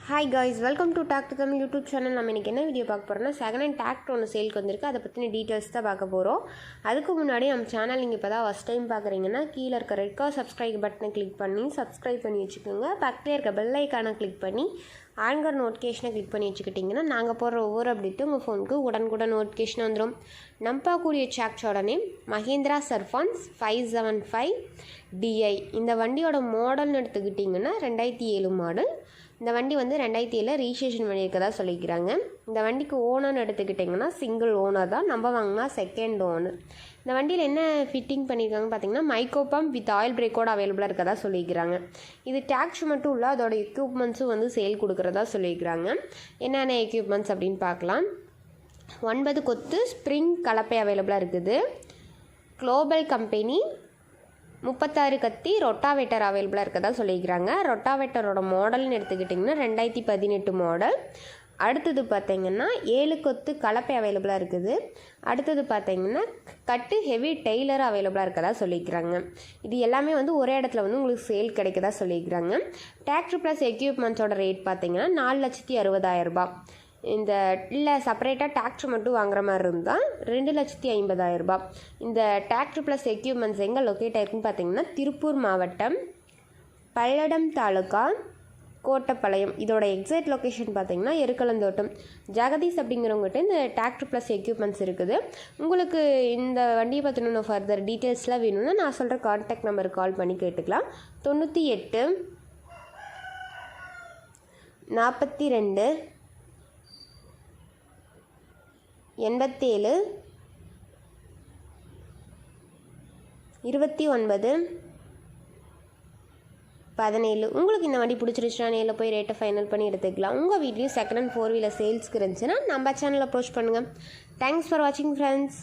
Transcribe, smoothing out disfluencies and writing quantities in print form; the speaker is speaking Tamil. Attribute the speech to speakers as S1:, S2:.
S1: Hi guys, welcome to doctor Tamil YouTube channel. நம்ம இன்றைக்கி என்ன வீடியோ பார்க்க போகிறோம்னா, செகண்ட் ஹேண்ட் டிராக்டர் ஒன்று சேலுக்கு வந்திருக்கு. அதை பற்றின டீட்டெயில்ஸ் தான் பார்க்க போகிறோம். அதுக்கு முன்னாடி நம்ம சேனல் நீங்கள் இப்போ தான் ஃபஸ்ட் டைம் பார்க்குறீங்கன்னா, கீழே இருக்க ரெட் கலர் சப்ஸ்கிரைப் பட்டனை கிளிக் பண்ணி சப்ஸ்கிரைப் பண்ணி வச்சுக்கோங்க. பக்கத்தில் இருக்க பெல் ஐக்கானை கிளிக் பண்ணி ஆன்கர் நோட்டிஃபிகேஷனை கிளிக் பண்ணி வச்சுக்கிட்டிங்கன்னா நாங்கள் போடுற ஒவ்வொரு அப்டேட்டும் உங்கள் ஃபோனுக்கு உடனுக்குடன் நோட்டிஃபிகேஷன் வந்துடும். நம்பக்கூடிய டிராக்டரோட நேம் மஹேந்திரா சர்ஃபான்ஸ் 575 DI. இந்த வண்டியோட மாடல்னு எடுத்துக்கிட்டிங்கன்னா 2007 மாடல். இந்த வண்டி வந்து 2007 ரிஜிஸ்ட்ரேஷன் பண்ணியிருக்கதா சொல்லிக்கிறாங்க. இந்த வண்டிக்கு ஓனர்னு எடுத்துக்கிட்டிங்கன்னா சிங்கிள் ஓனர் தான். நம்ம வாங்கினா செகண்ட் ஓனர். இந்த வண்டியில் என்ன ஃபிட்டிங் பண்ணியிருக்காங்கன்னு பார்த்தீங்கன்னா, மைக்ரோ பம்ப் வித் ஆயில் பிரேக்கோட அவைலபிளாக இருக்கதா சொல்லிக்கிறாங்க. இது டேக்ஸ் மட்டும் இல்லை, அதோட எக்யூப்மெண்ட்ஸும் வந்து சேல் கொடுக்குறதா சொல்லியிருக்கிறாங்க. என்னென்ன எக்யூப்மெண்ட்ஸ் அப்படின்னு பார்க்கலாம். 9 கொத்து ஸ்ப்ரிங் கலப்பை அவைலபிளாக இருக்குது. குளோபல் கம்பெனி 36 கத்தி ரொட்டாவேட்டர் அவைலபிளாக இருக்கதா சொல்லிக்கிறாங்க. ரொட்டாவேட்டரோட மாடல்னு எடுத்துக்கிட்டிங்கன்னா 2018 மாடல். அடுத்தது பார்த்திங்கன்னா 7 கொத்து கலப்பை அவைலபிளாக இருக்குது. அடுத்தது பார்த்திங்கன்னா கட்டு ஹெவி டெய்லர் அவைலபிளாக இருக்கதா சொல்லிக்கிறாங்க. இது எல்லாமே வந்து ஒரே இடத்துல வந்து உங்களுக்கு சேல் கிடைக்கதா சொல்லிக்கிறாங்க. டிராக்டர் ப்ளஸ் எக்யூப்மெண்ட்ஸோட ரேட் பார்த்திங்கன்னா 4,60,000 ரூபாய். இந்த இல்லை செப்பரேட்டாக டிராக்டர் மட்டும் வாங்குற மாதிரி இருந்தால் 2,50,000 ரூபாய். இந்த டிராக்டர் ப்ளஸ் எக்யூப்மெண்ட்ஸ் எங்கே லொக்கேட் ஆகிருக்குன்னு பார்த்தீங்கன்னா, திருப்பூர் மாவட்டம் பல்லடம் தாலுக்கா கோட்டப்பாளையம். இதோட எக்ஸாக்ட் லொக்கேஷன் பார்த்தீங்கன்னா எருக்கலந்தோட்டம். ஜெகதீஷ் அப்படிங்கிறவங்ககிட்ட இந்த டிராக்டர் ப்ளஸ் எக்யூப்மெண்ட்ஸ் இருக்குது. உங்களுக்கு இந்த வண்டியை பற்றின ஃபர்தர் டீட்டெயில்ஸ்லாம் வேணும்னா நான் சொல்கிற கான்டாக்ட் நம்பருக்கு கால் பண்ணி கேட்டுக்கலாம். 98 42 87 29 17. உங்களுக்கு இந்த வண்டி பிடிச்சிருச்சுன்னா நேரில் போய் ரேட்டை ஃபைனல் பண்ணி எடுத்துக்கலாம். உங்கள் வீட்லேயும் செகண்ட் அண்ட் 4 வீலர் சேல்ஸ்க்கு இருந்துச்சுன்னா நம்ம சேனலை அப்ரோச் பண்ணுங்கள். தேங்க்ஸ் ஃபார் வாட்சிங் ஃப்ரெண்ட்ஸ்.